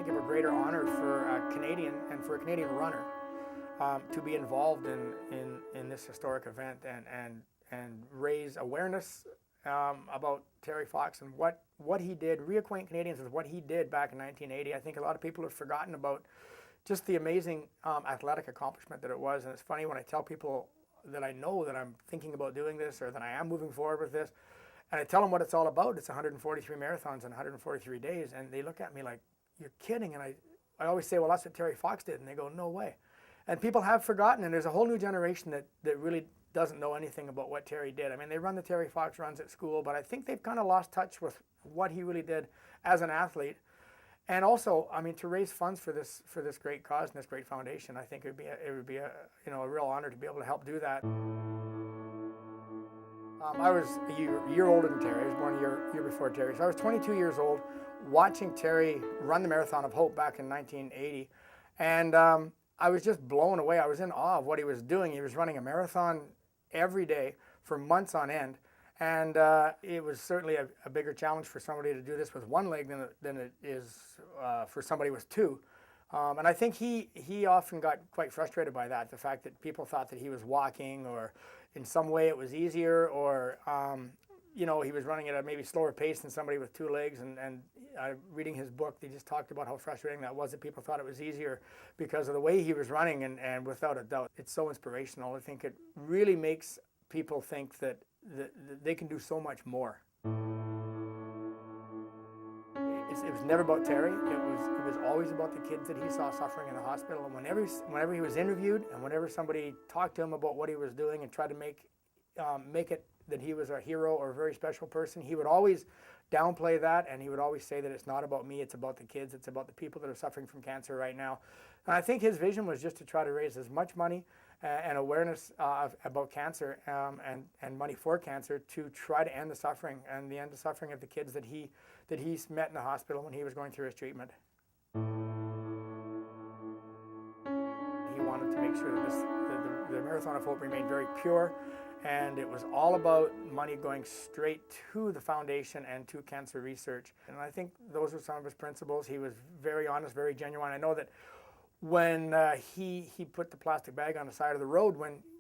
think of a greater honor for a Canadian and for a Canadian runner to be involved in this historic event and raise awareness about Terry Fox and what he did, reacquaint Canadians with what he did back in 1980. I think a lot of people have forgotten about just the amazing athletic accomplishment that it was. And it's funny when I tell people that I know that I'm thinking about doing this or that I am moving forward with this, and I tell them what it's all about. It's 143 marathons in 143 days, and they look at me like, you're kidding. And I always say, well, that's what Terry Fox did, and they go, no way. And people have forgotten, and there's a whole new generation that really doesn't know anything about what Terry did. I mean, they run the Terry Fox runs at school, but I think they've kind of lost touch with what he really did as an athlete. And also, I mean, to raise funds for this great cause and this great foundation, I think it would be a real honor to be able to help do that. I was a year older than Terry. I was born a year before Terry. So I was 22 years old watching Terry run the Marathon of Hope back in 1980. And I was just blown away. I was in awe of what he was doing. He was running a marathon every day for months on end. And it was certainly a bigger challenge for somebody to do this with one leg than it is for somebody with two. And I think he often got quite frustrated by that, the fact that people thought that he was walking or in some way it was easier, or he was running at a maybe slower pace than somebody with two legs. And reading his book, they just talked about how frustrating that was, that people thought it was easier because of the way he was running. And without a doubt, it's so inspirational. I think it really makes people think that they can do so much more. It was never about Terry. It was always about the kids that he saw suffering in the hospital. And whenever he was interviewed, and whenever somebody talked to him about what he was doing and tried to make it that he was a hero or a very special person, he would always downplay that, and he would always say that it's not about me, it's about the kids, it's about the people that are suffering from cancer right now. And I think his vision was just to try to raise as much money and awareness about cancer and money for cancer to try to end the suffering and the end the suffering of the kids that he met in the hospital when he was going through his treatment. He wanted to make sure that the Marathon of Hope remained very pure, and it was all about money going straight to the foundation and to cancer research. And I think those were some of his principles. He was very honest, very genuine. I know that when he put the plastic bag on the side of the road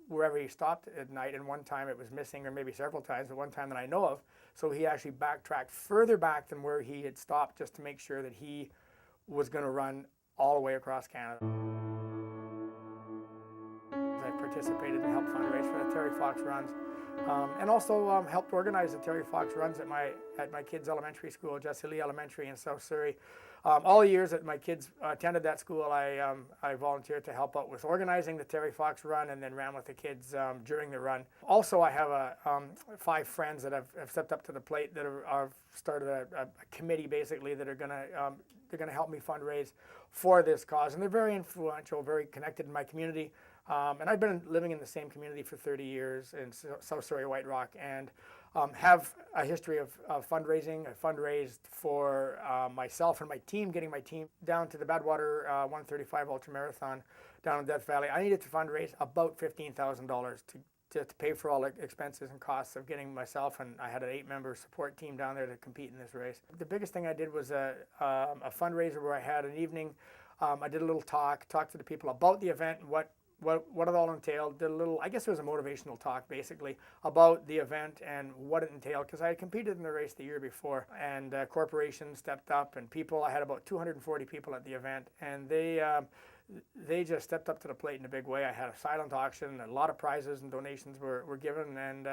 wherever he stopped at night, and one time it was missing, or maybe several times, but one time that I know of, so he actually backtracked further back than where he had stopped just to make sure that he was going to run all the way across Canada. I participated and helped fundraise for the Terry Fox runs, and also helped organize the Terry Fox runs at my kids' elementary school, Jesse Lee Elementary in South Surrey. All the years that my kids attended that school, I volunteered to help out with organizing the Terry Fox run, and then ran with the kids during the run. Also, I have 5 friends that have stepped up to the plate that have started a committee basically that are going to help me fundraise for this cause, and they're very influential, very connected in my community. And I've been living in the same community for 30 years in South Surrey, White Rock, and have a history of fundraising. I fundraised for myself and my team, getting my team down to the Badwater 135 Ultramarathon down in Death Valley. I needed to fundraise about $15,000 to pay for all the expenses and costs of getting myself, and I had an 8-member support team down there to compete in this race. The biggest thing I did was a fundraiser where I had an evening. I did a little talked to the people about the event, what it all entailed, did a little, I guess it was a motivational talk basically, about the event and what it entailed, because I had competed in the race the year before, and corporations stepped up, and people, I had about 240 people at the event, and they just stepped up to the plate in a big way. I had a silent auction, a lot of prizes and donations were given, and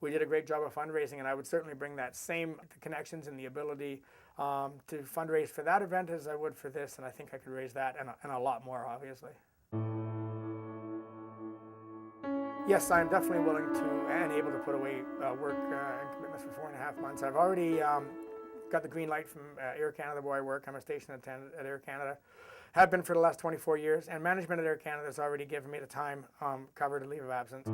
we did a great job of fundraising, and I would certainly bring that same connections and the ability to fundraise for that event as I would for this, and I think I could raise that and a lot more, obviously. Yes, I'm definitely willing to and able to put away work and commitments for 4.5 months. I've already got the green light from Air Canada where I work. I'm a station attendant at Air Canada. Have been for the last 24 years, and management at Air Canada has already given me the time covered a leave of absence.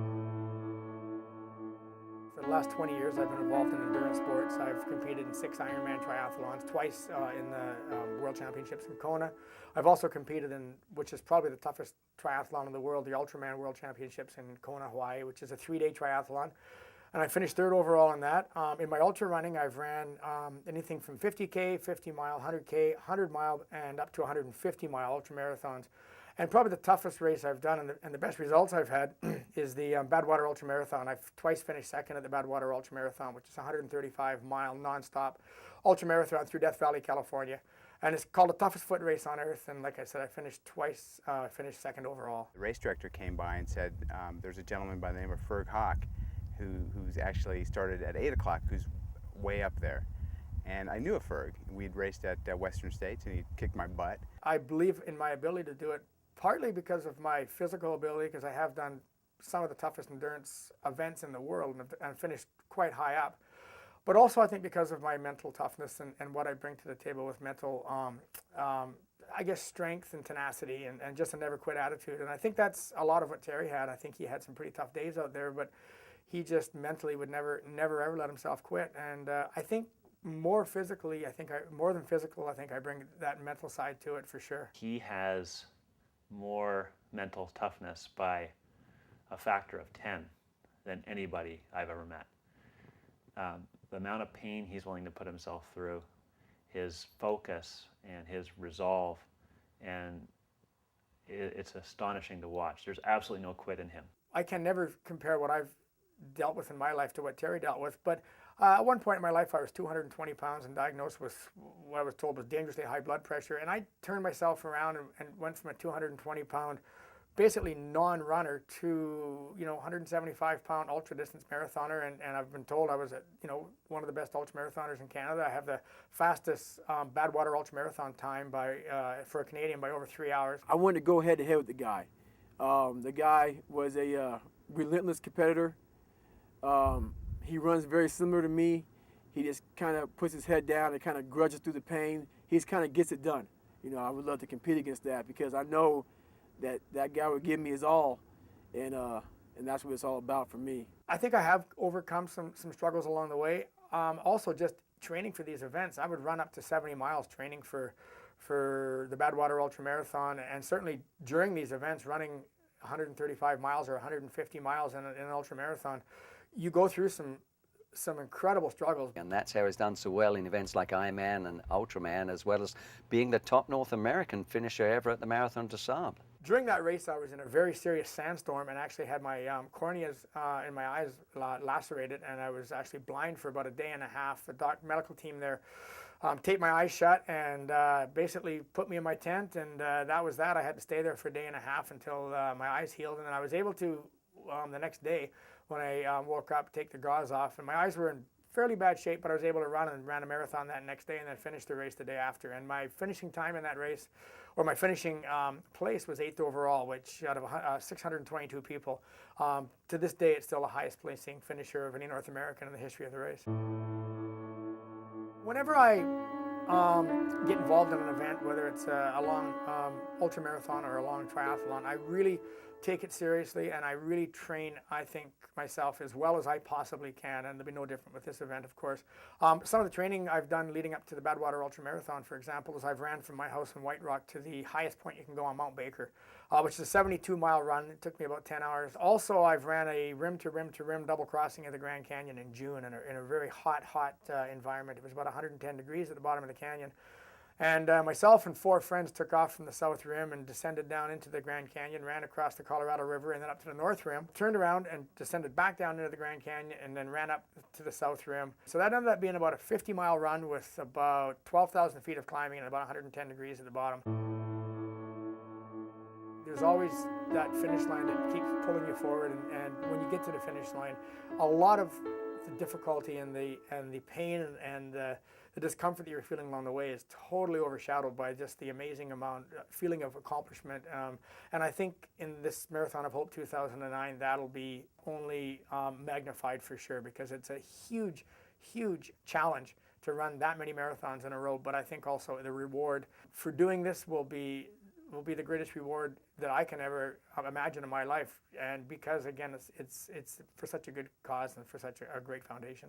For the last 20 years, I've been involved in endurance sports. I've competed in 6 Ironman triathlons, twice in the World Championships in Kona. I've also competed in, which is probably the toughest triathlon in the world, the Ultraman World Championships in Kona, Hawaii, which is a 3-day triathlon. and I finished third overall in that. In my ultra running, I've ran anything from 50K, 50 mile, 100K, 100 mile, and up to 150 mile ultra marathons. And probably the toughest race I've done and the best results I've had is the Badwater Ultra Marathon. I've twice finished second at the Badwater Ultra Marathon, which is a 135 mile nonstop ultra marathon through Death Valley, California. And it's called the toughest foot race on earth. And like I said, I finished twice, finished second overall. The race director came by and said, there's a gentleman by the name of Ferg Hawke who's actually started at 8 o'clock, who's way up there. And I knew of Ferg. We'd raced at Western States and he kicked my butt. I believe in my ability to do it, partly because of my physical ability, because I have done some of the toughest endurance events in the world and finished quite high up. But also I think because of my mental toughness and what I bring to the table with mental, I guess, strength and tenacity and just a never quit attitude. And I think that's a lot of what Terry had. I think he had some pretty tough days out there, but he just mentally would never ever let himself quit. And I think more physically, more than physical, I think I bring that mental side to it for sure. He has more mental toughness by a factor of 10 than anybody I've ever met. The amount of pain he's willing to put himself through, his focus and his resolve, and it's astonishing to watch. There's absolutely no quit in him. I can never compare what I've dealt with in my life to what Terry dealt with, but at one point in my life I was 220 pounds and diagnosed with what I was told was dangerously high blood pressure, and I turned myself around and went from a 220 pound basically non-runner to 175 pound ultra distance marathoner, and I've been told I was one of the best ultra marathoners in Canada. I have the fastest Badwater ultra marathon time for a Canadian by over 3 hours. I wanted to go head to head with the guy. The guy was a relentless competitor. He runs very similar to me. He just kind of puts his head down and kind of grudges through the pain. He just kind of gets it done. I would love to compete against that because I know that guy would give me his all, and that's what it's all about for me. I think I have overcome some struggles along the way. Also, just training for these events, I would run up to 70 miles training for the Badwater Ultra Marathon, and certainly during these events, running 135 miles or 150 miles in an ultra marathon, you go through some incredible struggles. And that's how he's done so well in events like Ironman and Ultraman, as well as being the top North American finisher ever at the Marathon des Sables. During that race, I was in a very serious sandstorm and actually had my corneas in my eyes lacerated, and I was actually blind for about a day and a half. The medical team there taped my eyes shut and basically put me in my tent, and that was that. I had to stay there for a day and a half until my eyes healed, and then I was able to, the next day when I woke up, take the gauze off, and my eyes were in fairly bad shape, but I was able to ran a marathon that next day and then finished the race the day after. And my finishing time in that race, or my finishing place, was 8th overall, which out of 622 people. To this day, it's still the highest placing finisher of any North American in the history of the race. Whenever I get involved in an event, whether it's a long ultra marathon or a long triathlon, I really take it seriously, and I really train, I think, myself as well as I possibly can, and it'll be no different with this event, of course. Some of the training I've done leading up to the Badwater Ultra Marathon, for example, is I've ran from my house in White Rock to the highest point you can go on Mount Baker, which is a 72-mile run. It took me about 10 hours. Also, I've ran a rim-to-rim-to-rim double crossing of the Grand Canyon in June in a very hot environment. It was about 110 degrees at the bottom of the canyon. And myself and 4 friends took off from the South Rim and descended down into the Grand Canyon, ran across the Colorado River and then up to the North Rim, turned around and descended back down into the Grand Canyon, and then ran up to the South Rim. So that ended up being about a 50-mile run with about 12,000 feet of climbing and about 110 degrees at the bottom. There's always that finish line that keeps pulling you forward, and when you get to the finish line, a lot of the difficulty and the pain and the discomfort that you're feeling along the way is totally overshadowed by just the amazing feeling of accomplishment. And I think in this Marathon of Hope 2009, that'll be only magnified for sure, because it's a huge, huge challenge to run that many marathons in a row. But I think also the reward for doing this will be the greatest reward that I can ever imagine in my life. And because, again, it's for such a good cause and for such a great foundation.